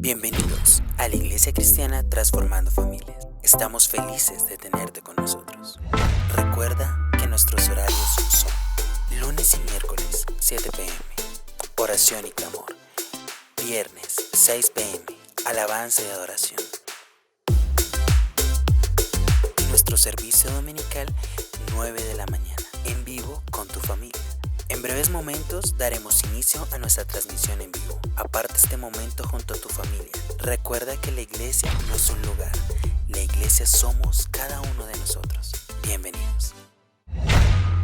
Bienvenidos a la Iglesia Cristiana Transformando Familias. Estamos felices de tenerte con nosotros. Recuerda que nuestros horarios son lunes y miércoles 7 p.m. oración y clamor. Viernes 6 p.m. alabanza y adoración. Y nuestro servicio dominical 9 de la mañana en vivo con tu familia. En breves momentos daremos inicio a nuestra transmisión en vivo. Aparta este momento junto a tu familia. Recuerda que la iglesia no es un lugar. La iglesia somos cada uno de nosotros. Bienvenidos.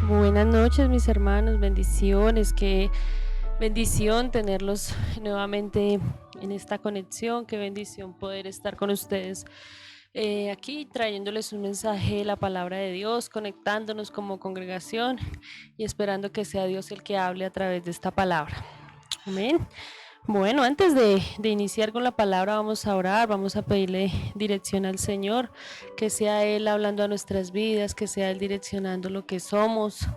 Buenas noches, mis hermanos. Bendiciones. Qué bendición tenerlos nuevamente en esta conexión. Qué bendición poder estar con ustedes aquí trayéndoles un mensaje de la palabra de Dios, conectándonos como congregación y esperando que sea Dios el que hable a través de esta palabra. Amén. Bueno, antes de iniciar con la palabra vamos a orar, vamos a pedirle dirección al Señor, que sea Él hablando a nuestras vidas, que sea Él direccionando lo que somos,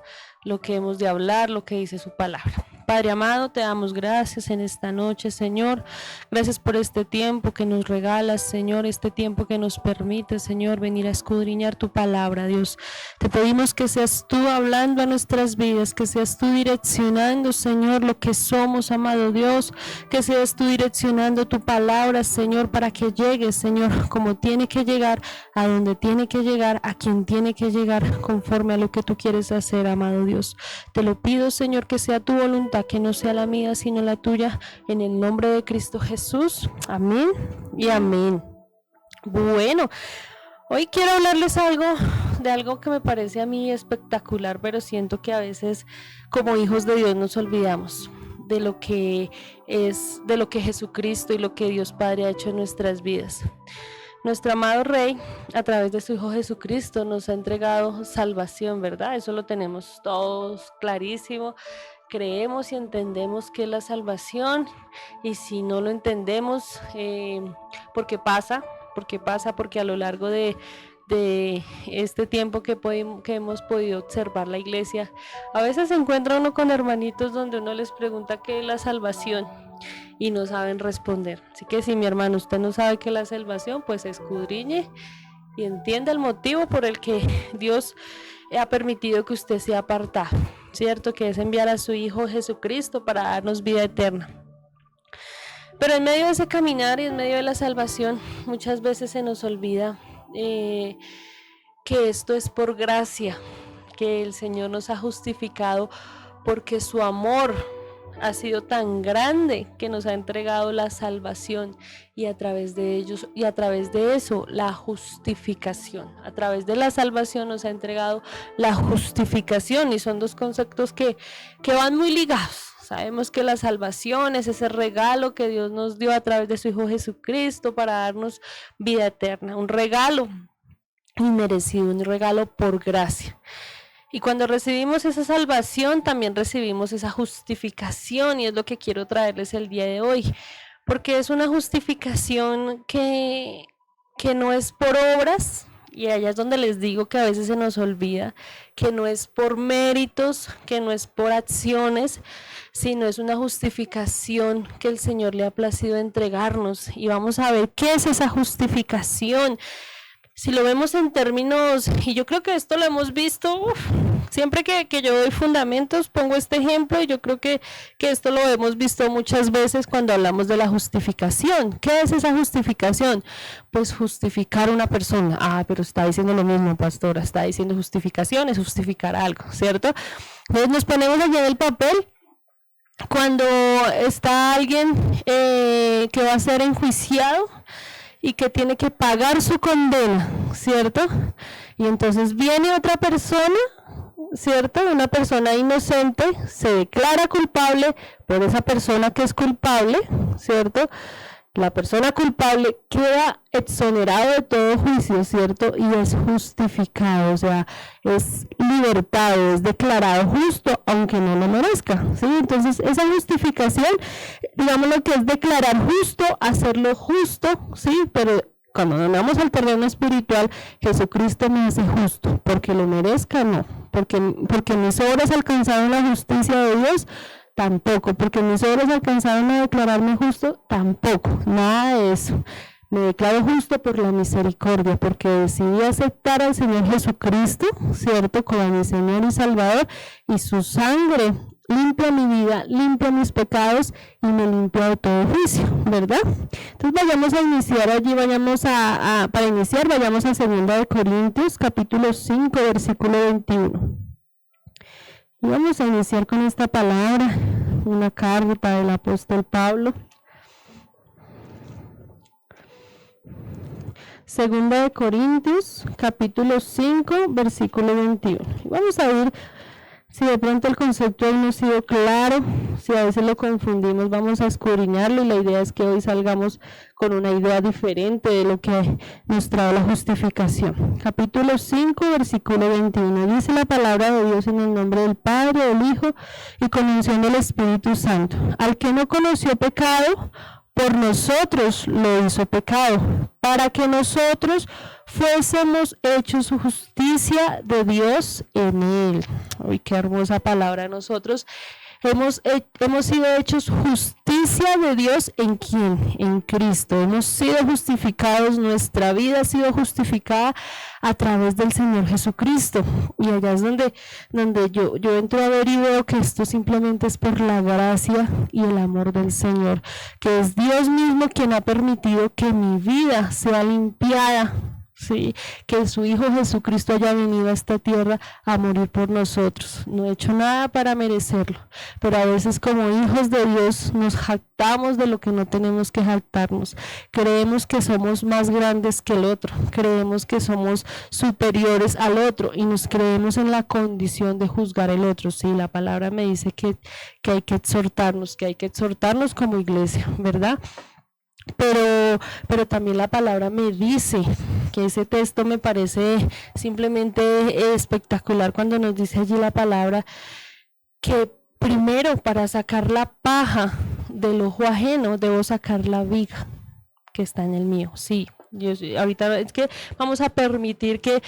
lo que hemos de hablar, lo que dice su palabra. Padre amado, te damos gracias en esta noche, Señor. Gracias por este tiempo que nos regalas, Señor, este tiempo que nos permite, Señor, venir a escudriñar tu palabra, Dios. Te pedimos que seas tú hablando a nuestras vidas, que seas tú direccionando, Señor, lo que somos, amado Dios, que seas tú direccionando tu palabra, Señor, para que llegue, Señor, como tiene que llegar, a donde tiene que llegar, a quien tiene que llegar, conforme a lo que tú quieres hacer, amado Dios. Te lo pido, Señor, que sea tu voluntad, que no sea la mía, sino la tuya, en el nombre de Cristo Jesús. Amén y amén. Bueno, hoy quiero hablarles de algo que me parece a mí espectacular, pero siento que a veces como hijos de Dios nos olvidamos de lo que es, de lo que Jesucristo y lo que Dios Padre ha hecho en nuestras vidas. Nuestro amado Rey, a través de su Hijo Jesucristo, nos ha entregado salvación, ¿verdad? Eso lo tenemos todos clarísimo. Creemos y entendemos que es la salvación, y si no lo entendemos, porque pasa, porque a lo largo de este tiempo que hemos podido observar la iglesia, a veces se encuentra uno con hermanitos donde uno les pregunta qué es la salvación y no saben responder. Así que si mi hermano usted no sabe qué es la salvación, pues escudriñe y entienda el motivo por el que Dios ha permitido que usted sea apartado, ¿cierto? Que es enviar a su Hijo Jesucristo para darnos vida eterna. Pero en medio de ese caminar y en medio de la salvación, muchas veces se nos olvida que esto es por gracia, que el Señor nos ha justificado porque su amor ha sido tan grande que nos ha entregado la salvación, y a través de ellos y a través de eso la justificación. A través de la salvación nos ha entregado la justificación, y son dos conceptos que van muy ligados. Sabemos que la salvación es ese regalo que Dios nos dio a través de su Hijo Jesucristo para darnos vida eterna, un regalo inmerecido, un regalo por gracia. Y cuando recibimos esa salvación, también recibimos esa justificación, y es lo que quiero traerles el día de hoy, porque es una justificación que no es por obras, y allá es donde les digo que a veces se nos olvida, que no es por méritos, que no es por acciones, sino es una justificación que el Señor le ha placido entregarnos. Y vamos a ver qué es esa justificación. Si lo vemos en términos, y yo creo que esto lo hemos visto, siempre que yo doy fundamentos pongo este ejemplo, y yo creo que esto lo hemos visto muchas veces cuando hablamos de la justificación. ¿Qué es esa justificación? Pues justificar a una persona. Pero está diciendo lo mismo, pastora, está diciendo justificación, es justificar algo, ¿cierto? Entonces nos ponemos allá en el papel cuando está alguien que va a ser enjuiciado y que tiene que pagar su condena, ¿cierto? Y entonces viene otra persona, ¿cierto? Una persona inocente se declara culpable por esa persona que es culpable, ¿cierto? La persona culpable queda exonerado de todo juicio, ¿cierto? Y es justificado, o sea, es libertado, es declarado justo, aunque no lo merezca, ¿sí? Entonces, esa justificación, digamos lo que es declarar justo, hacerlo justo, ¿sí? Pero cuando nos vamos al terreno espiritual, Jesucristo me hace justo, porque lo merezca, no, porque mis obras alcanzaron la justicia de Dios, tampoco, porque mis obras alcanzaron a declararme justo, tampoco, nada de eso. Me declaro justo por la misericordia, porque decidí aceptar al Señor Jesucristo, ¿cierto?, como mi Señor y Salvador, y su sangre limpia mi vida, limpia mis pecados y me limpia de todo juicio, ¿verdad? Entonces vayamos a iniciar allí, para iniciar, vayamos a 2 Corintios, capítulo 5, versículo 21. Y vamos a iniciar con esta palabra, una carta del apóstol Pablo. 2 Corintios, capítulo 5, versículo 21. Y vamos a ver si de pronto el concepto no ha sido claro, si a veces lo confundimos, vamos a escudriñarlo y la idea es que hoy salgamos con una idea diferente de lo que nos trae la justificación. Capítulo 5, versículo 21. Dice la palabra de Dios en el nombre del Padre, del Hijo y con unción del Espíritu Santo. Al que no conoció pecado, por nosotros lo hizo pecado, para que nosotros fuésemos hechos su justicia de Dios en él. Uy, qué hermosa palabra. Nosotros hemos sido hechos justicia de Dios. ¿En quién? En Cristo. Hemos sido justificados, nuestra vida ha sido justificada a través del Señor Jesucristo. Y allá es donde yo entro a ver y veo que esto simplemente es por la gracia y el amor del Señor, que es Dios mismo quien ha permitido que mi vida sea limpiada. Sí, que su Hijo Jesucristo haya venido a esta tierra a morir por nosotros. No he hecho nada para merecerlo, pero a veces como hijos de Dios nos jactamos de lo que no tenemos que jactarnos. Creemos que somos más grandes que el otro, creemos que somos superiores al otro y nos creemos en la condición de juzgar el otro. Sí, la palabra me dice que hay que exhortarnos como iglesia, ¿verdad? Pero también la palabra me dice que ese texto me parece simplemente espectacular cuando nos dice allí la palabra que primero para sacar la paja del ojo ajeno debo sacar la viga que está en el mío. Sí, ahorita es que vamos a permitir que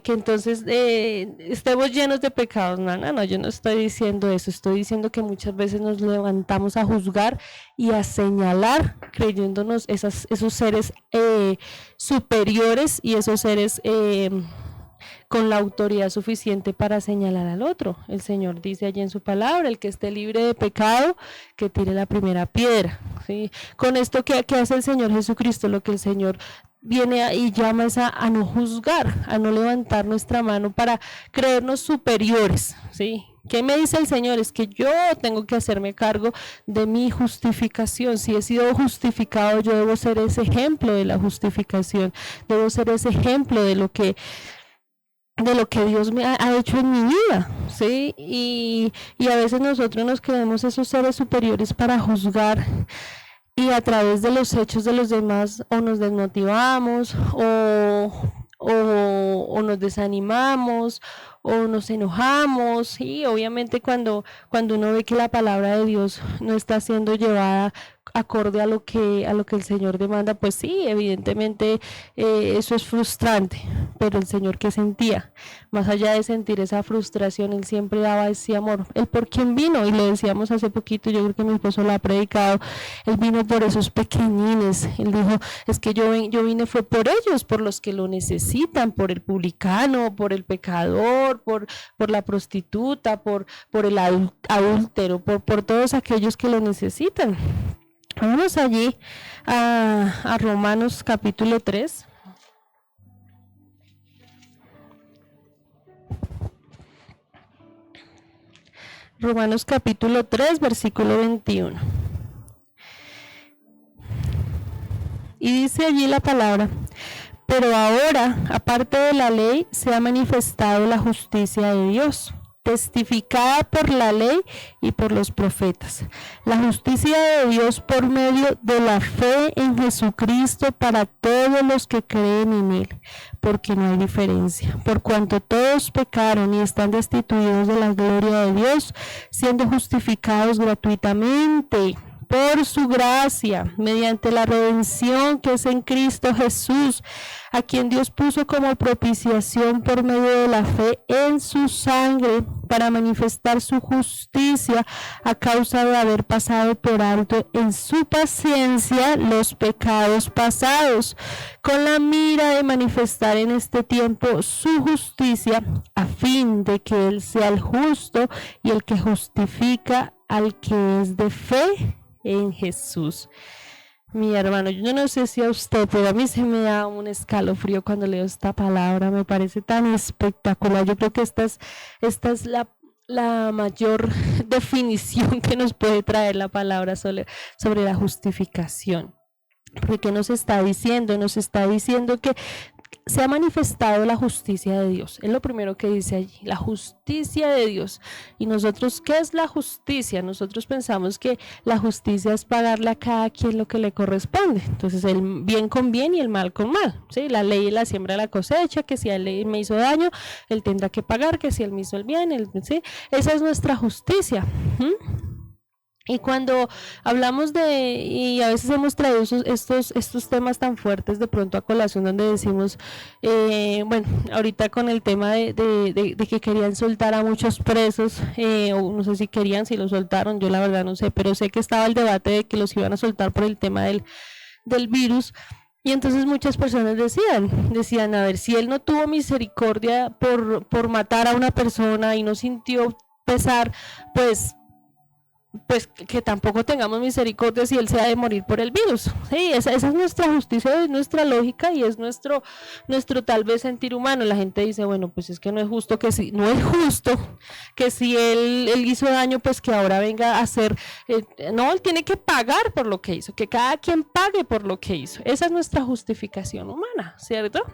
entonces estemos llenos de pecados. No, yo no estoy diciendo eso, estoy diciendo que muchas veces nos levantamos a juzgar y a señalar creyéndonos esos seres superiores y esos seres con la autoridad suficiente para señalar al otro. El Señor dice allí en su palabra, el que esté libre de pecado, que tire la primera piedra. ¿Sí? Con esto, ¿qué hace el Señor Jesucristo? Lo que el Señor viene y llama es a no juzgar, a no levantar nuestra mano para creernos superiores. ¿Sí? ¿Qué me dice el Señor? Es que yo tengo que hacerme cargo de mi justificación. Si he sido justificado, yo debo ser ese ejemplo de la justificación, debo ser ese ejemplo de lo que Dios me ha hecho en mi vida, ¿sí? Y a veces nosotros nos creemos esos seres superiores para juzgar y a través de los hechos de los demás o nos desmotivamos o nos desanimamos o nos enojamos. Y obviamente cuando uno ve que la palabra de Dios no está siendo llevada acorde a lo que el Señor demanda, pues sí, evidentemente eso es frustrante, pero el Señor, ¿qué sentía? Más allá de sentir esa frustración, Él siempre daba ese amor. Él por quién vino, y lo decíamos hace poquito, yo creo que mi esposo lo ha predicado, Él vino por esos pequeñines. Él dijo, es que yo vine fue por ellos, por los que lo necesitan, por el publicano, por el pecador, por la prostituta, por el adúltero, por todos aquellos que lo necesitan. Vamos allí a Romanos capítulo 3. Romanos capítulo 3, versículo 21. Y dice allí la palabra: pero ahora, aparte de la ley, se ha manifestado la justicia de Dios, testificada por la ley y por los profetas. La justicia de Dios por medio de la fe en Jesucristo para todos los que creen en Él, porque no hay diferencia. Por cuanto todos pecaron y están destituidos de la gloria de Dios, siendo justificados gratuitamente por su gracia, mediante la redención que es en Cristo Jesús, a quien Dios puso como propiciación por medio de la fe en su sangre, para manifestar su justicia a causa de haber pasado por alto en su paciencia los pecados pasados, con la mira de manifestar en este tiempo su justicia, a fin de que Él sea el justo y el que justifica al que es de fe en Jesús. Mi hermano, yo no sé si a usted, pero a mí se me da un escalofrío cuando leo esta palabra, me parece tan espectacular. Yo creo que esta es la mayor definición que nos puede traer la palabra sobre la justificación. Porque nos está diciendo que se ha manifestado la justicia de Dios. Es lo primero que dice allí, la justicia de Dios. Y nosotros, ¿qué es la justicia? Nosotros pensamos que la justicia es pagarle a cada quien lo que le corresponde. Entonces, el bien con bien y el mal con mal. ¿Sí? La ley es la siembra de la cosecha, que si él me hizo daño, él tendrá que pagar, que si él me hizo el bien, ¿sí? Esa es nuestra justicia. Y cuando hablamos y a veces hemos traído estos temas tan fuertes de pronto a colación, donde decimos, bueno, ahorita con el tema de que querían soltar a muchos presos, o no sé si si lo soltaron, yo la verdad no sé, pero sé que estaba el debate de que los iban a soltar por el tema del virus. Y entonces muchas personas decían, a ver, si él no tuvo misericordia por matar a una persona y no sintió pesar, pues que tampoco tengamos misericordia si él se ha de morir por el virus. Sí, esa es nuestra justicia, es nuestra lógica y es nuestro tal vez sentir humano. La gente dice, bueno, pues es que no es justo que si él hizo daño, pues que ahora venga a hacer, no, él tiene que pagar por lo que hizo, que cada quien pague por lo que hizo. Esa es nuestra justificación humana, ¿cierto?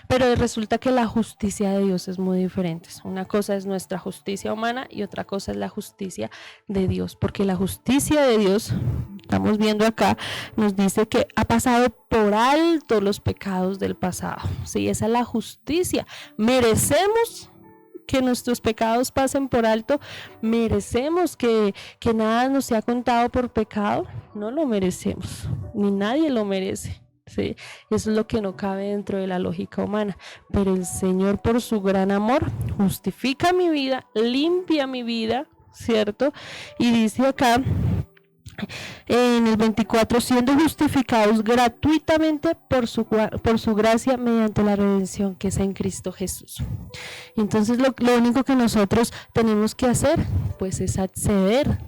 Pero resulta que la justicia de Dios es muy diferente. Una cosa es nuestra justicia humana y otra cosa es la justicia de Dios, porque la justicia de Dios, estamos viendo acá, nos dice que ha pasado por alto los pecados del pasado. Sí, esa es la justicia. Merecemos que nuestros pecados pasen por alto, merecemos que nada nos sea contado por pecado, no lo merecemos, ni nadie lo merece. Sí, eso es lo que no cabe dentro de la lógica humana, pero el Señor, por su gran amor, justifica mi vida, limpia mi vida, ¿cierto? Y dice acá en el 24, siendo justificados gratuitamente por su gracia mediante la redención que es en Cristo Jesús. Entonces lo único que nosotros tenemos que hacer pues es acceder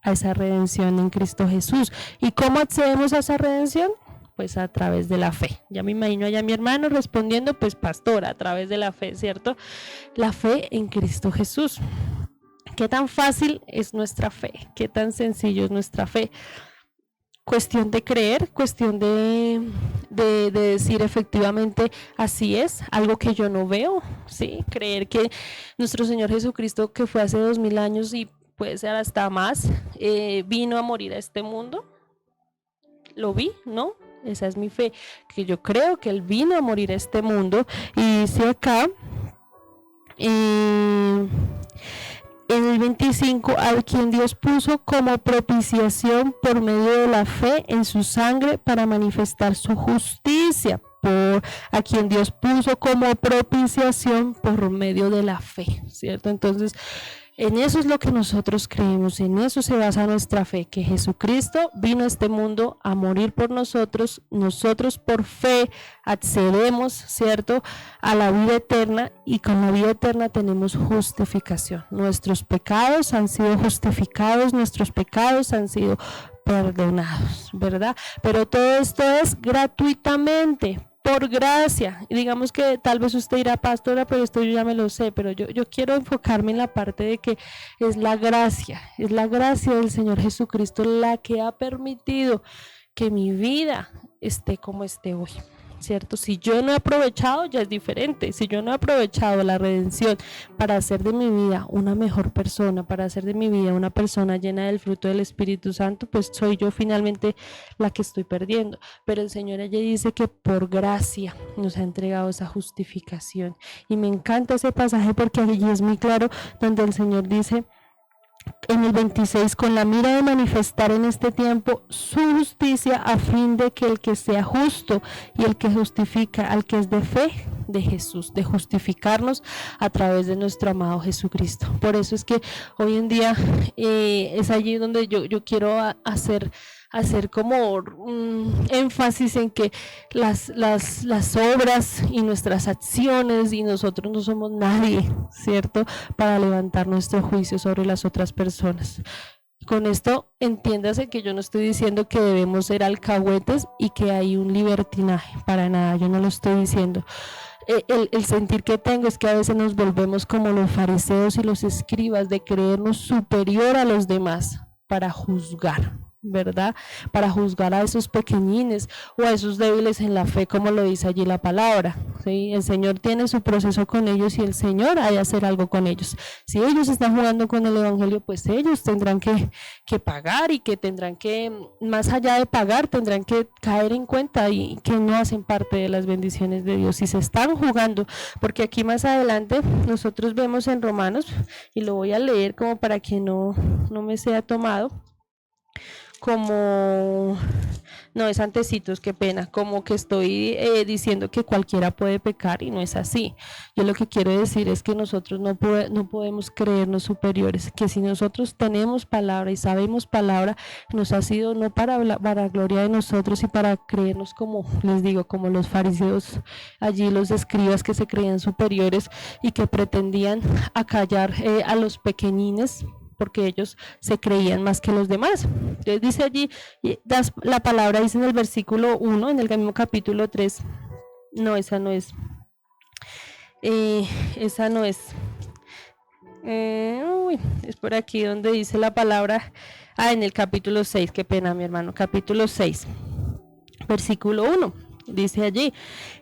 a esa redención en Cristo Jesús. ¿Y cómo accedemos a esa redención? Pues a través de la fe. Ya me imagino allá mi hermano respondiendo, pues pastora, a través de la fe, ¿cierto? La fe en Cristo Jesús. ¿Qué tan fácil es nuestra fe? ¿Qué tan sencillo es nuestra fe? Cuestión de creer, cuestión de decir efectivamente así es, algo que yo no veo, ¿sí? Creer que nuestro Señor Jesucristo, que fue hace 2000 años y puede ser hasta más, vino a morir a este mundo. Lo vi, ¿no? Esa es mi fe, que yo creo que Él vino a morir a este mundo. Y dice acá, en el 25, a quien Dios puso como propiciación por medio de la fe en su sangre para manifestar su justicia. A quien Dios puso como propiciación por medio de la fe, ¿cierto? Entonces, en eso es lo que nosotros creemos, en eso se basa nuestra fe, que Jesucristo vino a este mundo a morir por nosotros por fe accedemos, ¿cierto?, a la vida eterna, y con la vida eterna tenemos justificación. Nuestros pecados han sido justificados, nuestros pecados han sido perdonados, ¿verdad? Pero todo esto es gratuitamente, por gracia. Y digamos que tal vez usted dirá, pastora, pero esto yo ya me lo sé, pero yo quiero enfocarme en la parte de que es la gracia del Señor Jesucristo la que ha permitido que mi vida esté como esté hoy, ¿cierto? Si yo no he aprovechado, ya es diferente. Si yo no he aprovechado la redención para hacer de mi vida una mejor persona, para hacer de mi vida una persona llena del fruto del Espíritu Santo, pues soy yo finalmente la que estoy perdiendo. Pero el Señor allí dice que por gracia nos ha entregado esa justificación. Y me encanta ese pasaje porque allí es muy claro, donde el Señor dice En el 26, con la mira de manifestar en este tiempo su justicia, a fin de que el que sea justo y el que justifica al que es de fe, de Jesús, de justificarnos a través de nuestro amado Jesucristo. Por eso es que hoy en día es allí donde yo quiero hacer como énfasis en que las obras y nuestras acciones, y nosotros no somos nadie, ¿cierto?, para levantar nuestro juicio sobre las otras personas. Con esto entiéndase que yo no estoy diciendo que debemos ser alcahuetes y que hay un libertinaje, para nada, yo no lo estoy diciendo. El sentir que tengo es que a veces nos volvemos como los fariseos y los escribas, de creernos superior a los demás para juzgar, ¿verdad? Para juzgar a esos pequeñines o a esos débiles en la fe, como lo dice allí la palabra, ¿sí? El Señor tiene su proceso con ellos y el Señor ha de hacer algo con ellos. Si ellos están jugando con el Evangelio, pues ellos tendrán que pagar, y que tendrán que, más allá de pagar, tendrán que caer en cuenta y que no hacen parte de las bendiciones de Dios. Si se están jugando, porque aquí más adelante nosotros vemos en Romanos, y lo voy a leer como para que no me sea tomado, como, no es antecitos, qué pena, como que estoy diciendo que cualquiera puede pecar, y no es así. Yo lo que quiero decir es que nosotros no podemos creernos superiores, que si nosotros tenemos palabra y sabemos palabra, nos ha sido no para gloria de nosotros y para creernos, como les digo, como los fariseos, allí los escribas que se creían superiores y que pretendían acallar a los pequeñines, porque ellos se creían más que los demás. Entonces dice allí, la palabra dice en el versículo 1, en el mismo capítulo 3, no, esa no es, es por aquí donde dice la palabra, en el capítulo 6, qué pena mi hermano, capítulo 6, versículo 1, dice allí,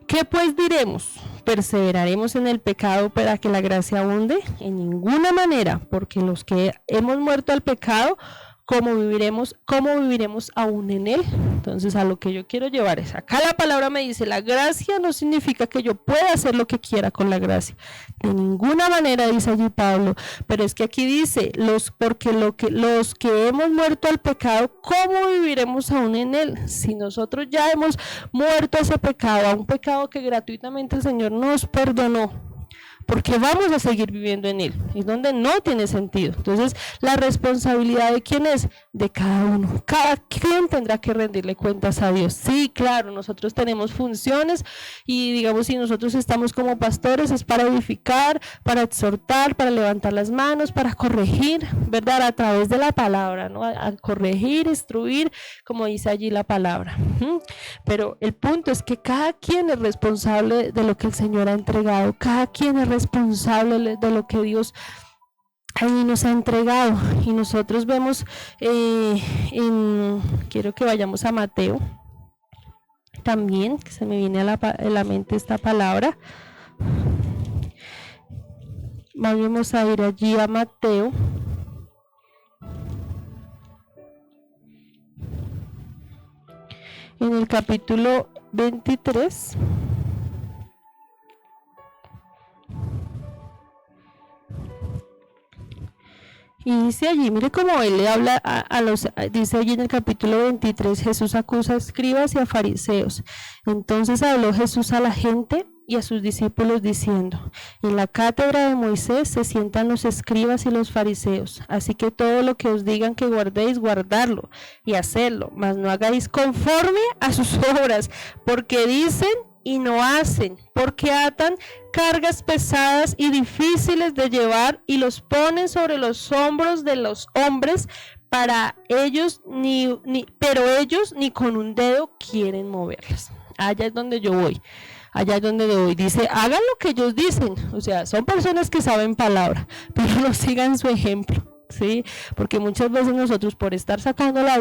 ¿qué pues diremos? ¿Perseveraremos en el pecado para que la gracia abunde? En ninguna manera, porque los que hemos muerto al pecado, ¿cómo viviremos aún en él? Entonces, a lo que yo quiero llevar es, acá la palabra me dice, la gracia no significa que yo pueda hacer lo que quiera con la gracia. De ninguna manera, dice allí Pablo, pero es que aquí dice, los que hemos muerto al pecado, ¿cómo viviremos aún en él? Si nosotros ya hemos muerto a ese pecado, a un pecado que gratuitamente el Señor nos perdonó, porque vamos a seguir viviendo en él, es donde no tiene sentido. Entonces, la responsabilidad de quién es, de cada uno. Cada quien tendrá que rendirle cuentas a Dios. Sí, claro, nosotros tenemos funciones, y digamos, si nosotros estamos como pastores, es para edificar, para exhortar, para levantar las manos, para corregir, ¿verdad? A través de la palabra, ¿no? A corregir, instruir, como dice allí la palabra. Pero el punto es que cada quien es responsable de lo que el Señor ha entregado, cada quien es responsable de lo que Dios ahí nos ha entregado. Y nosotros vemos, quiero que vayamos a Mateo también, que se me viene a la mente esta palabra. Vamos a ir allí a Mateo. En el capítulo 23. Y dice allí, mire cómo él le habla dice allí en el capítulo 23, Jesús acusa a escribas y a fariseos. Entonces habló Jesús a la gente y a sus discípulos diciendo, en la cátedra de Moisés se sientan los escribas y los fariseos, así que todo lo que os digan que guardéis, guardarlo y hacerlo, mas no hagáis conforme a sus obras, porque dicen y no hacen, porque atan cargas pesadas y difíciles de llevar y los ponen sobre los hombros de los hombres, pero ellos ni con un dedo quieren moverlas. Allá es donde yo voy. Allá es donde voy. Dice, hagan lo que ellos dicen. O sea, son personas que saben palabra, pero no sigan su ejemplo, ¿sí? Porque muchas veces nosotros, por estar sacando la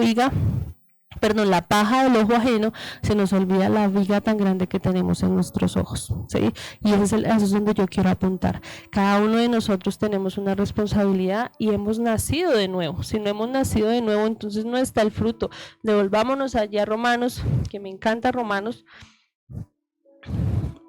paja del ojo ajeno, se nos olvida la viga tan grande que tenemos en nuestros ojos, ¿sí? Y eso es donde yo quiero apuntar. Cada uno de nosotros tenemos una responsabilidad y hemos nacido de nuevo. Si no hemos nacido de nuevo, entonces no está el fruto. Devolvámonos allá a Romanos, que me encanta Romanos,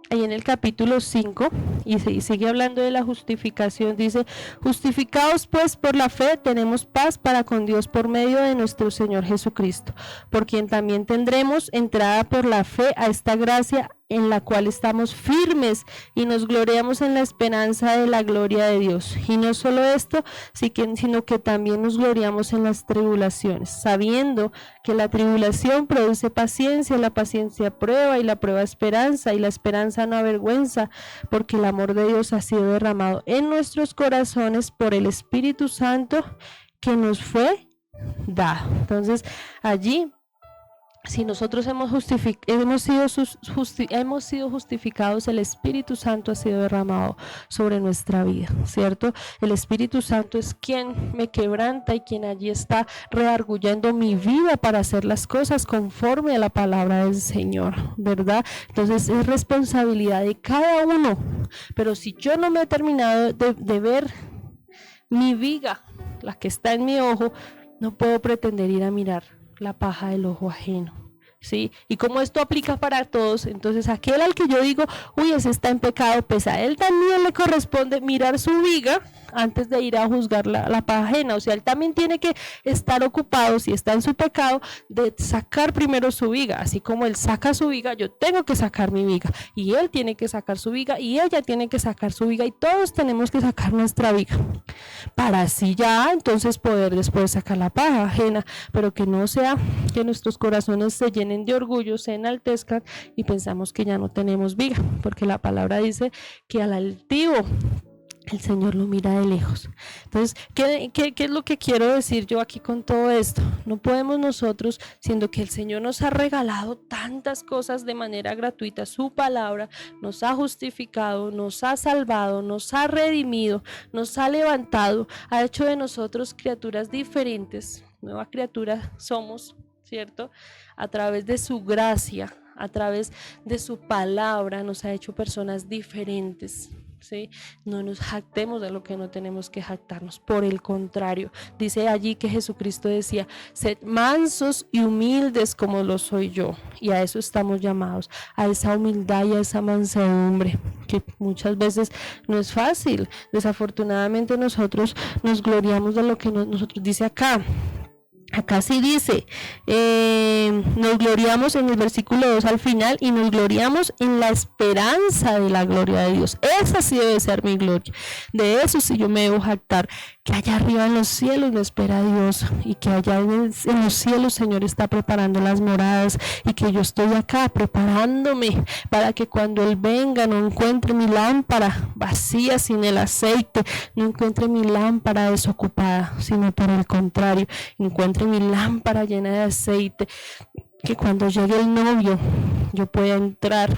ahí en el capítulo 5, y sigue hablando de la justificación, dice: justificados pues por la fe, tenemos paz para con Dios por medio de nuestro Señor Jesucristo, por quien también tendremos entrada por la fe a esta gracia en la cual estamos firmes y nos gloriamos en la esperanza de la gloria de Dios. Y no solo esto, sino que también nos gloriamos en las tribulaciones, sabiendo que la tribulación produce paciencia, la paciencia prueba, y la prueba esperanza, y la esperanza no avergüenza, porque el amor de Dios ha sido derramado en nuestros corazones por el Espíritu Santo que nos fue dado. Entonces, allí, si nosotros hemos sido justificados, el Espíritu Santo ha sido derramado sobre nuestra vida, ¿cierto? El Espíritu Santo es quien me quebranta y quien allí está redarguyendo mi vida para hacer las cosas conforme a la palabra del Señor, ¿verdad? Entonces es responsabilidad de cada uno. Pero si yo no me he terminado de ver mi viga, la que está en mi ojo, no puedo pretender ir a mirar la paja del ojo ajeno, ¿sí? Y como esto aplica para todos, entonces aquel al que yo digo, uy, ese está en pecado, pues a él también le corresponde mirar su viga antes de ir a juzgar la paja ajena. O sea, él también tiene que estar ocupado, si está en su pecado, de sacar primero su viga. Así como él saca su viga, yo tengo que sacar mi viga, y él tiene que sacar su viga, y ella tiene que sacar su viga, y todos tenemos que sacar nuestra viga, para así ya entonces poder después sacar la paja ajena. Pero que no sea que nuestros corazones se llenen de orgullo, se enaltezcan y pensamos que ya no tenemos viga, porque la palabra dice que al altivo el Señor lo mira de lejos. Entonces, ¿qué es lo que quiero decir yo aquí con todo esto? No podemos nosotros, siendo que el Señor nos ha regalado tantas cosas de manera gratuita, su palabra nos ha justificado, nos ha salvado, nos ha redimido, nos ha levantado, ha hecho de nosotros criaturas diferentes, nueva criatura somos, ¿cierto? A través de su gracia, a través de su palabra, nos ha hecho personas diferentes, ¿sí? No nos jactemos de lo que no tenemos que jactarnos. Por el contrario, dice allí que Jesucristo decía: sed mansos y humildes como lo soy yo. Y a eso estamos llamados, a esa humildad y a esa mansedumbre, que muchas veces no es fácil. Desafortunadamente nosotros nos gloriamos de lo que nosotros dice acá. Acá sí dice, nos gloriamos en el versículo 2 al final, y nos gloriamos en la esperanza de la gloria de Dios. Esa sí debe ser mi gloria. De eso sí yo me debo jactar, que allá arriba en los cielos me espera Dios, y que allá en los cielos, Señor, está preparando las moradas, y que yo estoy acá preparándome para que cuando Él venga no encuentre mi lámpara vacía, sin el aceite, no encuentre mi lámpara desocupada, sino por el contrario, encuentre mi lámpara llena de aceite, que cuando llegue el novio yo pueda entrar,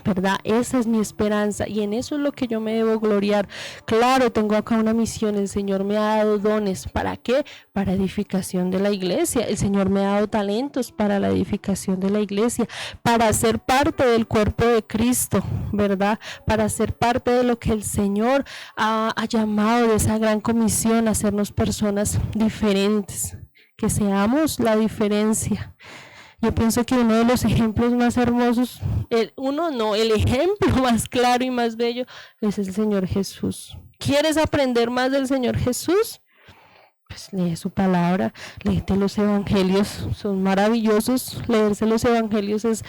¿verdad? Esa es mi esperanza, y en eso es lo que yo me debo gloriar. Claro, tengo acá una misión, el Señor me ha dado dones. ¿Para qué? Para edificación de la iglesia. El Señor me ha dado talentos para la edificación de la iglesia, para ser parte del cuerpo de Cristo, ¿verdad? Para ser parte de lo que el Señor ha llamado, de esa gran comisión, hacernos personas diferentes, que seamos la diferencia. Yo pienso que uno de los ejemplos más hermosos, el ejemplo más claro y más bello es el Señor Jesús. ¿Quieres aprender más del Señor Jesús? Pues lee su palabra, léete los evangelios, son maravillosos. Leerse los evangelios es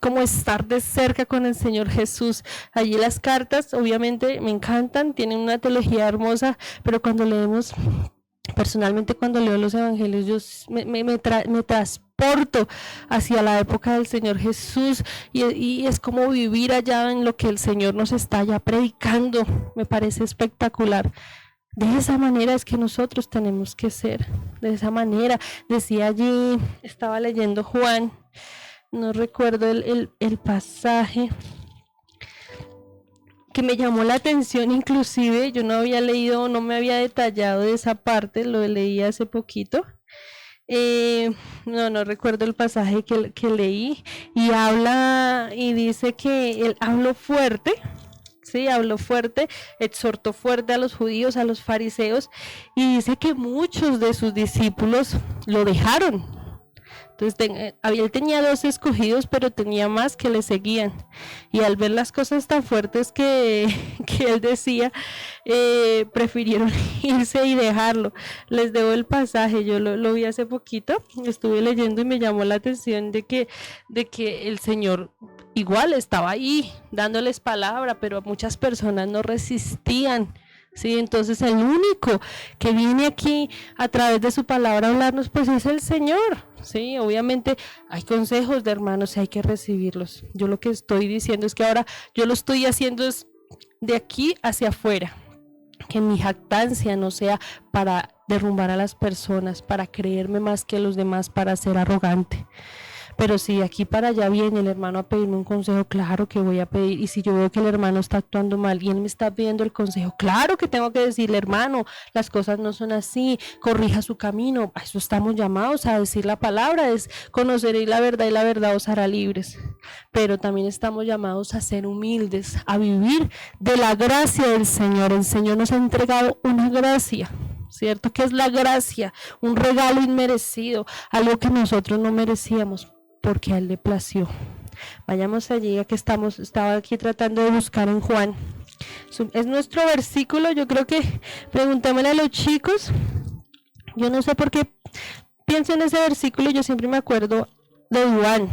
como estar de cerca con el Señor Jesús. Allí las cartas obviamente me encantan, tienen una teología hermosa, pero cuando leemos, personalmente cuando leo los evangelios, yo me transporto hacia la época del Señor Jesús, y es como vivir allá en lo que el Señor nos está ya predicando. Me parece espectacular. De esa manera es que nosotros tenemos que ser, de esa manera. Decía allí, estaba leyendo Juan, no recuerdo el pasaje, que me llamó la atención. Inclusive yo no había leído, no me había detallado de esa parte, lo leí hace poquito. No recuerdo el pasaje que leí, y habla y dice que él habló fuerte, sí, habló fuerte, exhortó fuerte a los judíos, a los fariseos, y dice que muchos de sus discípulos lo dejaron. Entonces él tenía 2 escogidos, pero tenía más que le seguían. Y al ver las cosas tan fuertes que él decía, prefirieron irse y dejarlo. Les debo el pasaje, yo lo vi hace poquito, estuve leyendo y me llamó la atención de que el Señor igual estaba ahí dándoles palabra, pero muchas personas no resistían. Sí, entonces el único que viene aquí a través de su palabra a hablarnos, pues es el Señor. Sí, obviamente hay consejos de hermanos y hay que recibirlos. Yo lo que estoy diciendo es que ahora yo lo estoy haciendo es de aquí hacia afuera. Que mi jactancia no sea para derrumbar a las personas, para creerme más que los demás, para ser arrogante. Pero si aquí para allá viene el hermano a pedirme un consejo, claro que voy a pedir. Y si yo veo que el hermano está actuando mal y él me está pidiendo el consejo, claro que tengo que decirle, hermano, las cosas no son así, corrija su camino. A eso estamos llamados, a decir la palabra, es conoceréis la verdad y la verdad os hará libres. Pero también estamos llamados a ser humildes, a vivir de la gracia del Señor. El Señor nos ha entregado una gracia, ¿cierto? ¿Qué es la gracia? Un regalo inmerecido, algo que nosotros no merecíamos, porque a él le plació. Vayamos allí, ya que estaba aquí tratando de buscar en Juan. Es nuestro versículo, yo creo que preguntémosle a los chicos. Yo no sé por qué pienso en ese versículo, yo siempre me acuerdo de Juan.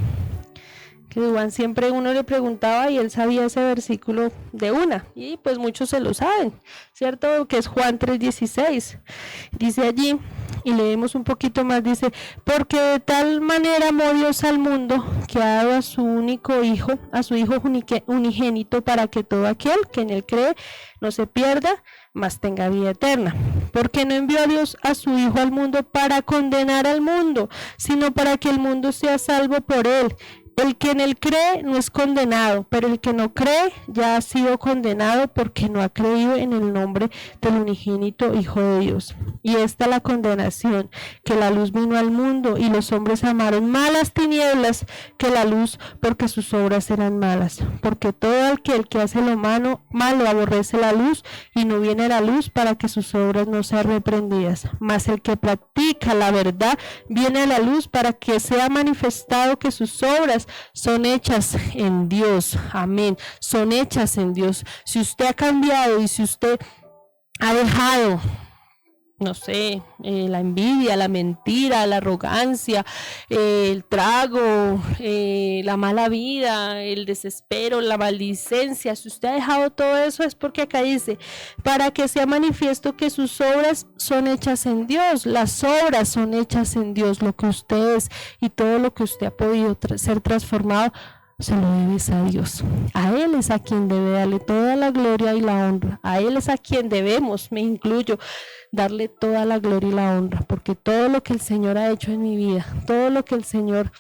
Que Juan siempre uno le preguntaba y él sabía ese versículo de una, y pues muchos se lo saben, ¿cierto? Que es Juan 3:16. Dice allí, y leemos un poquito más, dice, porque de tal manera amó Dios al mundo, que ha dado a su único hijo, a su hijo unigénito, para que todo aquel que en él cree no se pierda, mas tenga vida eterna. Porque no envió a Dios a su hijo al mundo para condenar al mundo, sino para que el mundo sea salvo por él. El que en él cree no es condenado, pero el que no cree ya ha sido condenado porque no ha creído en el nombre del unigénito Hijo de Dios. Y esta es la condenación, que la luz vino al mundo y los hombres amaron más las tinieblas que la luz, porque sus obras eran malas. Porque todo aquel que hace lo malo aborrece la luz y no viene a la luz para que sus obras no sean reprendidas. Mas el que practica la verdad viene a la luz para que sea manifestado que sus obras son hechas en Dios. Amén. Son hechas en Dios. Si usted ha cambiado y si usted ha dejado, no sé, la envidia, la mentira, la arrogancia, el trago, la mala vida, el desespero, la maldicencia, si usted ha dejado todo eso, es porque acá dice, para que sea manifiesto que sus obras son hechas en Dios. Las obras son hechas en Dios, lo que usted es y todo lo que usted ha podido ser transformado, se lo debes a Dios. A Él es a quien debe darle toda la gloria y la honra. A Él es a quien debemos, me incluyo, darle toda la gloria y la honra, porque todo lo que el Señor ha hecho en mi vida, todo lo que el Señor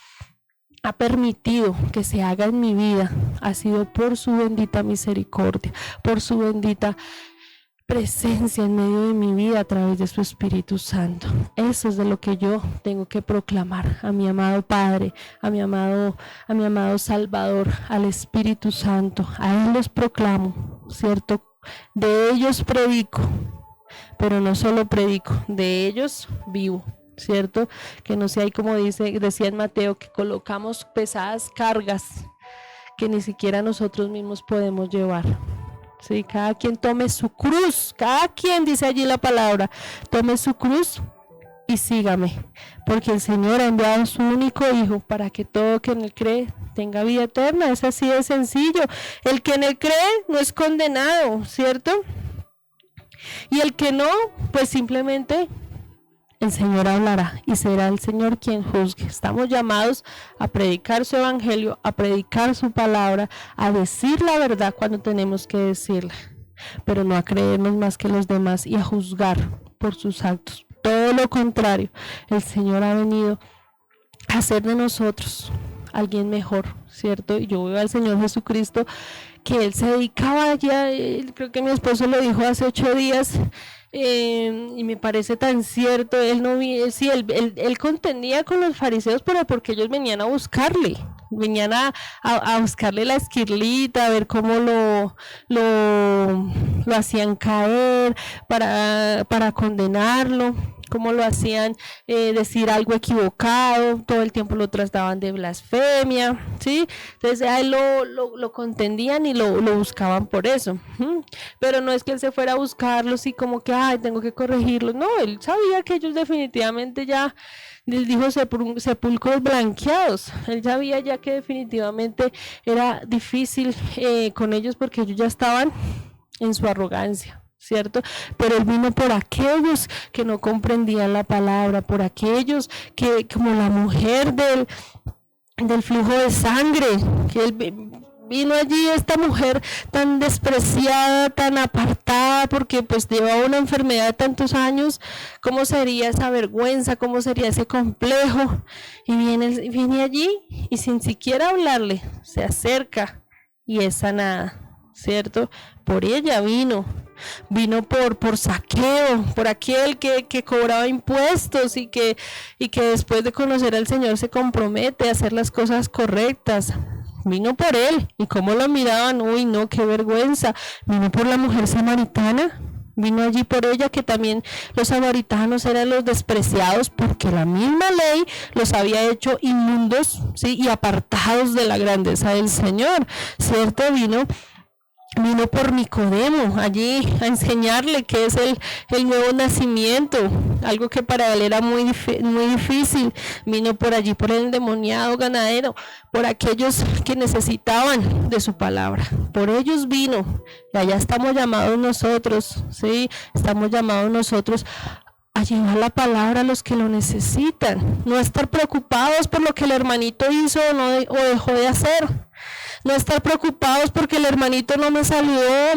ha permitido que se haga en mi vida, ha sido por su bendita misericordia, por su bendita presencia en medio de mi vida a través de su Espíritu Santo. Eso es de lo que yo tengo que proclamar a mi amado Padre, a mi amado Salvador, al Espíritu Santo. A Él les proclamo, ¿cierto? De ellos predico, pero no solo predico, de ellos vivo, ¿cierto? Que no sea ahí como decía en Mateo, que colocamos pesadas cargas que ni siquiera nosotros mismos podemos llevar. Sí, cada quien tome su cruz, cada quien, dice allí la palabra, tome su cruz y sígame, porque el Señor ha enviado a su único Hijo para que todo que en él cree tenga vida eterna. Es así de sencillo. El que en él cree no es condenado, ¿cierto? Y el que no, pues simplemente el Señor hablará y será el Señor quien juzgue. Estamos llamados a predicar su evangelio, a predicar su palabra, a decir la verdad cuando tenemos que decirla, pero no a creernos más que los demás y a juzgar por sus actos. Todo lo contrario, el Señor ha venido a hacer de nosotros alguien mejor, ¿cierto? Y yo veo al Señor Jesucristo que Él se dedicaba ya, creo que mi esposo lo dijo hace 8 días, y me parece tan cierto. Él contendía con los fariseos, pero porque ellos venían a buscarle, venían a buscarle la esquirlita, a ver cómo lo hacían caer para condenarlo. cómo lo hacían decir algo equivocado, todo el tiempo lo trataban de blasfemia, ¿sí? Entonces a él lo contendían y lo buscaban por eso. Pero no es que él se fuera a buscarlos y como que, ay, tengo que corregirlos. No, él sabía que ellos definitivamente ya, les dijo sepulcros blanqueados. Él sabía ya que definitivamente era difícil con ellos porque ellos ya estaban en su arrogancia, ¿cierto? Pero él vino por aquellos que no comprendían la palabra, por aquellos que, como la mujer del flujo de sangre, que él vino allí, esta mujer tan despreciada, tan apartada, porque pues llevaba una enfermedad de tantos años. ¿Cómo sería esa vergüenza? ¿Cómo sería ese complejo? Y viene allí y sin siquiera hablarle, se acerca y es sanada, ¿cierto? Por ella vino por Zaqueo, por aquel que cobraba impuestos y que después de conocer al Señor se compromete a hacer las cosas correctas. Vino por él. ¿Y cómo lo miraban? Uy, no, qué vergüenza. Vino por la mujer samaritana. Vino allí por ella, que también los samaritanos eran los despreciados porque la misma ley los había hecho inmundos, ¿sí? Y apartados de la grandeza del Señor, ¿cierto? Vino por Nicodemo allí a enseñarle qué es el nuevo nacimiento, algo que para él era muy difícil. Vino por allí por el endemoniado ganadero, por aquellos que necesitaban de su palabra. Por ellos vino. Y allá estamos llamados nosotros, ¿sí? Estamos llamados nosotros a llevar la palabra a los que lo necesitan. No estar preocupados por lo que el hermanito hizo o dejó de hacer. No estar preocupados porque el hermanito no me saludó.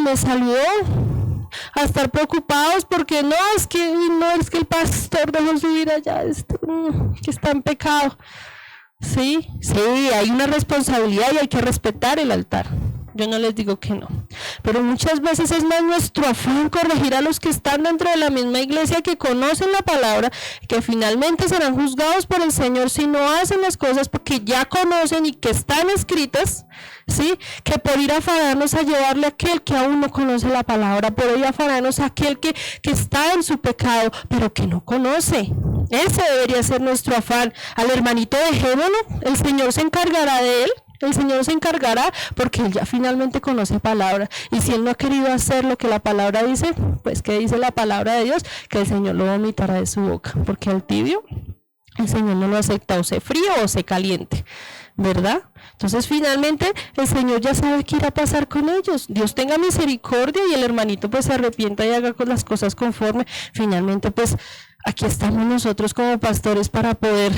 A estar preocupados porque no es que el pastor dejó su vida allá, que está en pecado. Sí, hay una responsabilidad y hay que respetar el altar. Yo no les digo que no, pero muchas veces es más nuestro afán corregir a los que están dentro de la misma iglesia, que conocen la palabra, que finalmente serán juzgados por el Señor si no hacen las cosas porque ya conocen y que están escritas, ¿sí? Que por ir a afanarnos a llevarle a aquel que aún no conoce la palabra, por ir a afanarnos a aquel que está en su pecado, pero que no conoce. Ese debería ser nuestro afán. Al hermanito dejémoslo, el Señor se encargará de él. El Señor se encargará porque Él ya finalmente conoce palabra. Y si Él no ha querido hacer lo que la palabra dice, pues ¿qué dice la palabra de Dios? Que el Señor lo vomitará de su boca. Porque al tibio, el Señor no lo acepta, o se frío o se caliente, ¿verdad? Entonces finalmente el Señor ya sabe qué irá a pasar con ellos. Dios tenga misericordia y el hermanito pues se arrepienta y haga con las cosas conforme. Finalmente pues aquí estamos nosotros como pastores para poder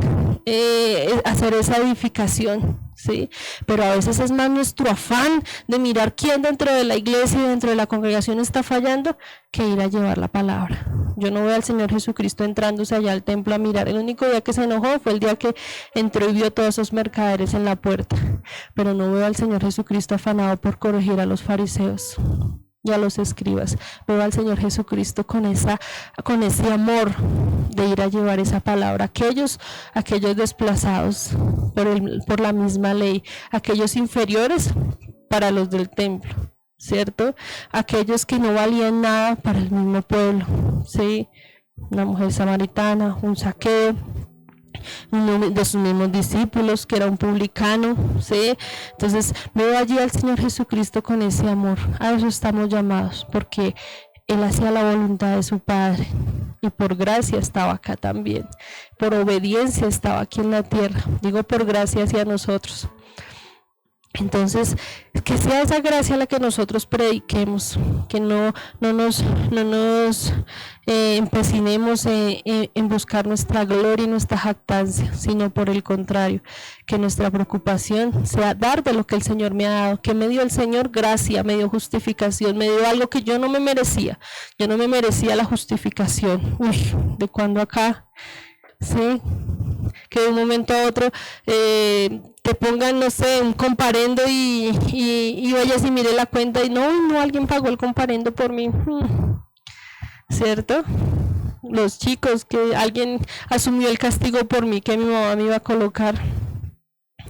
hacer esa edificación, ¿sí? Pero a veces es más nuestro afán de mirar quién dentro de la iglesia y dentro de la congregación está fallando que ir a llevar la palabra. Yo no veo al Señor Jesucristo entrándose allá al templo a mirar. El único día que se enojó fue el día que entró y vio todos esos mercaderes en la puerta. Pero no veo al Señor Jesucristo afanado por corregir a los fariseos y a los escribas. Veo al Señor Jesucristo con ese amor de ir a llevar esa palabra a aquellos desplazados por la misma ley, aquellos inferiores para los del templo, ¿cierto? Aquellos que no valían nada para el mismo pueblo, ¿sí? Una mujer samaritana, un Zaqueo, uno de sus mismos discípulos que era un publicano, ¿sí? Entonces veo allí al Señor Jesucristo con ese amor. A eso estamos llamados, porque Él hacía la voluntad de su Padre y por gracia estaba acá también, por obediencia estaba aquí en la tierra. Digo por gracia hacia nosotros. Entonces, que sea esa gracia la que nosotros prediquemos, que no nos empecinemos en buscar nuestra gloria y nuestra jactancia, sino por el contrario, que nuestra preocupación sea dar de lo que el Señor me ha dado, que me dio el Señor gracia, me dio justificación, me dio algo que yo no me merecía. Yo no me merecía la justificación. Uy, ¿de cuándo acá? Sí, que de un momento a otro te pongan, no sé, un comparendo y vayas y mire la cuenta y no, alguien pagó el comparendo por mí, ¿cierto? Los chicos, que alguien asumió el castigo por mí, que mi mamá me iba a colocar,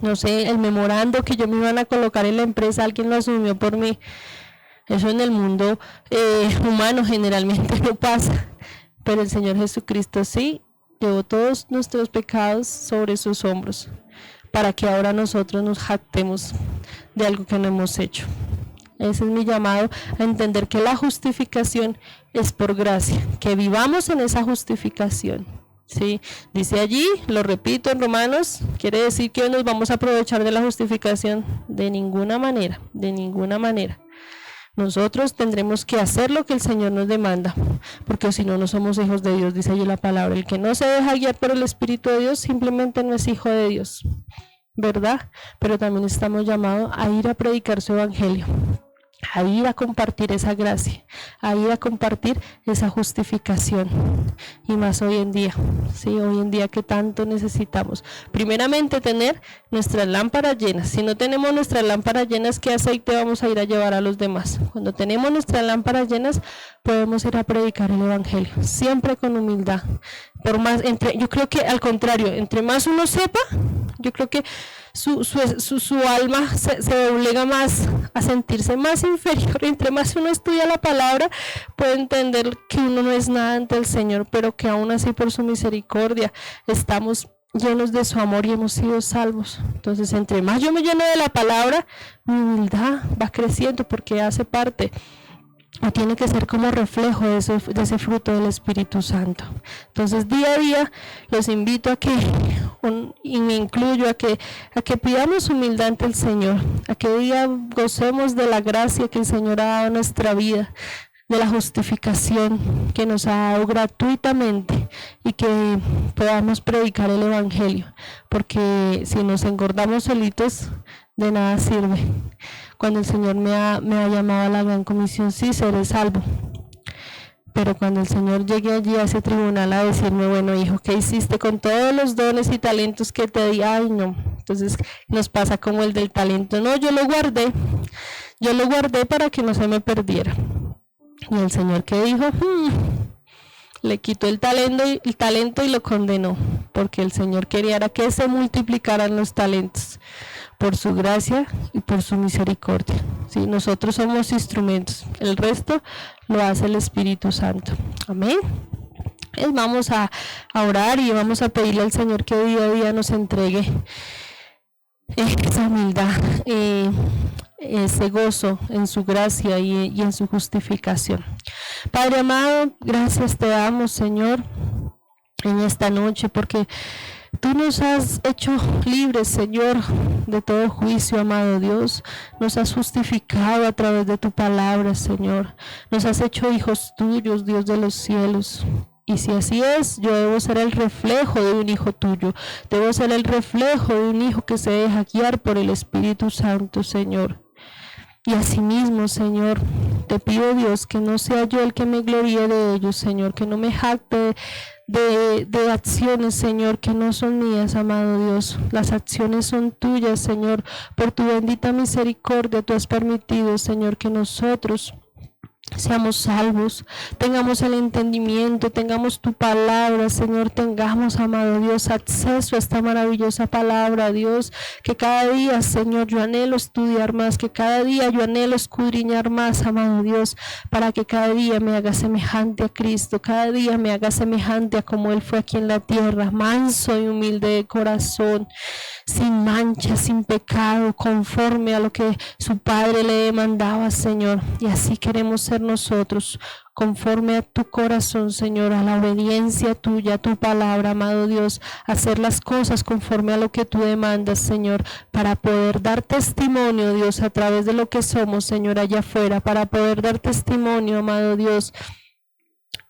no sé, el memorando que yo me iban a colocar en la empresa, alguien lo asumió por mí. Eso en el mundo humano generalmente no pasa. pero el Señor Jesucristo sí llevó todos nuestros pecados sobre sus hombros, para que ahora nosotros nos jactemos de algo que no hemos hecho. Ese es mi llamado, a entender que la justificación es por gracia, que vivamos en esa justificación. Sí, dice allí, lo repito en Romanos, quiere decir que hoy nos vamos a aprovechar de la justificación de ninguna manera, de ninguna manera. Nosotros tendremos que hacer lo que el Señor nos demanda, porque si no, no somos hijos de Dios, dice allí la palabra. El que no se deja guiar por el Espíritu de Dios simplemente no es hijo de Dios, ¿verdad? Pero también estamos llamados a ir a predicar su evangelio, a ir a compartir esa gracia, a ir a compartir esa justificación, y más hoy en día, sí, hoy en día que tanto necesitamos, primeramente tener nuestras lámparas llenas. Si no tenemos nuestras lámparas llenas, ¿qué aceite vamos a ir a llevar a los demás? Cuando tenemos nuestras lámparas llenas, podemos ir a predicar el evangelio, siempre con humildad. Por más, yo creo que al contrario, entre más uno sepa, yo creo que su alma se obliga más a sentirse más inferior. Entre más uno estudia la palabra, puede entender que uno no es nada ante el Señor, pero que aún así por su misericordia estamos llenos de su amor y hemos sido salvos. Entonces, entre más yo me lleno de la palabra, mi humildad va creciendo, porque hace parte, o tiene que ser como reflejo de ese fruto del Espíritu Santo. Entonces, día a día los invito a que, y me incluyo, a que pidamos humildad ante el Señor, a que día gocemos de la gracia que el Señor ha dado a nuestra vida, de la justificación que nos ha dado gratuitamente, y que podamos predicar el evangelio, porque si nos engordamos solitos, de nada sirve. Cuando el Señor me ha llamado a la gran comisión, sí, seré salvo, pero cuando el Señor llegue allí a ese tribunal a decirme, bueno, hijo, ¿qué hiciste con todos los dones y talentos que te di? Ay, no. Entonces nos pasa como el del talento. No, yo lo guardé para que no se me perdiera. Y el Señor, ¿qué dijo? Le quitó el talento y lo condenó, porque el Señor quería era que se multiplicaran los talentos por su gracia y por su misericordia. ¿Sí? Nosotros somos instrumentos, el resto lo hace el Espíritu Santo. Amén. Vamos a orar y vamos a pedirle al Señor que día a día nos entregue esa humildad, ese gozo en su gracia y en su justificación. Padre amado, gracias te damos, Señor, en esta noche, porque tú nos has hecho libres, Señor, de todo juicio, amado Dios. Nos has justificado a través de tu palabra, Señor. Nos has hecho hijos tuyos, Dios de los cielos. Y si así es, yo debo ser el reflejo de un hijo tuyo. Debo ser el reflejo de un hijo que se deja guiar por el Espíritu Santo, Señor. Y asimismo, Señor, te pido, Dios, que no sea yo el que me gloríe de ellos, Señor, que no me jacte de acciones, Señor, que no son mías, amado Dios. Las acciones son tuyas, Señor. Por tu bendita misericordia, tú has permitido, Señor, que nosotros seamos salvos, tengamos el entendimiento, tengamos tu palabra, Señor, tengamos, amado Dios, acceso a esta maravillosa palabra, Dios, que cada día, Señor, yo anhelo estudiar más, que cada día yo anhelo escudriñar más, amado Dios, para que cada día me haga semejante a Cristo, cada día me haga semejante a como Él fue aquí en la tierra, manso y humilde de corazón, sin mancha, sin pecado, conforme a lo que su Padre le demandaba, Señor. Y así queremos ser nosotros, conforme a tu corazón, Señor, a la obediencia tuya, a tu palabra, amado Dios, hacer las cosas conforme a lo que tú demandas, Señor, para poder dar testimonio, Dios, a través de lo que somos, Señor, allá afuera, para poder dar testimonio, amado Dios,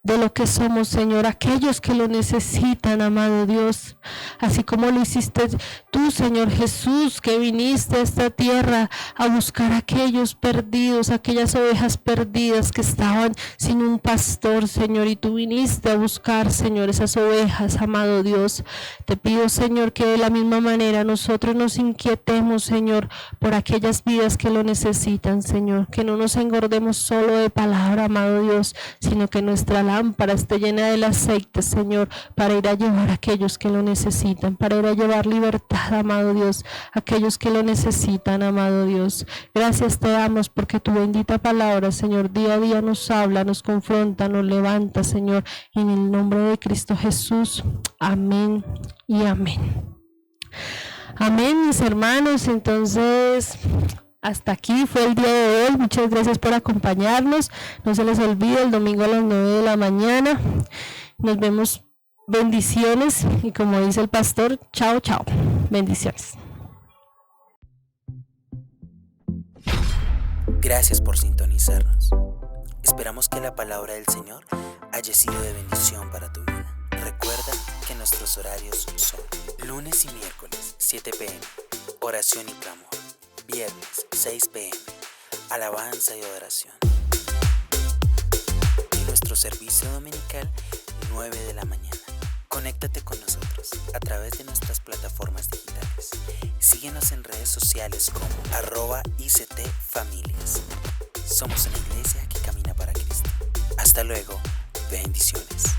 de lo que somos, Señor, aquellos que lo necesitan, amado Dios, así como lo hiciste tú, Señor Jesús, que viniste a esta tierra a buscar a aquellos perdidos, aquellas ovejas perdidas que estaban sin un pastor, Señor, y tú viniste a buscar, Señor, esas ovejas, amado Dios. Te pido, Señor, que de la misma manera nosotros nos inquietemos, Señor, por aquellas vidas que lo necesitan, Señor, que no nos engordemos solo de palabra, amado Dios, sino que nuestra lámpara esté llena del aceite, Señor, para ir a llevar a aquellos que lo necesitan, para ir a llevar libertad, amado Dios, a aquellos que lo necesitan, amado Dios. Gracias te damos porque tu bendita palabra, Señor, día a día nos habla, nos confronta, nos levanta, Señor, en el nombre de Cristo Jesús. Amén y amén. Amén, mis hermanos. Entonces, hasta aquí fue el día de hoy. Muchas gracias por acompañarnos. No se les olvide, el domingo a las 9 de la mañana. Nos vemos. Bendiciones. Y como dice el pastor, chao, chao. Bendiciones. Gracias por sintonizarnos. Esperamos que la palabra del Señor haya sido de bendición para tu vida. Recuerda que nuestros horarios son lunes y miércoles 7 p.m. oración y clamor. Viernes 6 p.m. alabanza y adoración. Y nuestro servicio dominical 9 de la mañana. Conéctate con nosotros a través de nuestras plataformas digitales. Síguenos en redes sociales como @ICTFamilias. Somos una iglesia que camina para Cristo. Hasta luego. Bendiciones.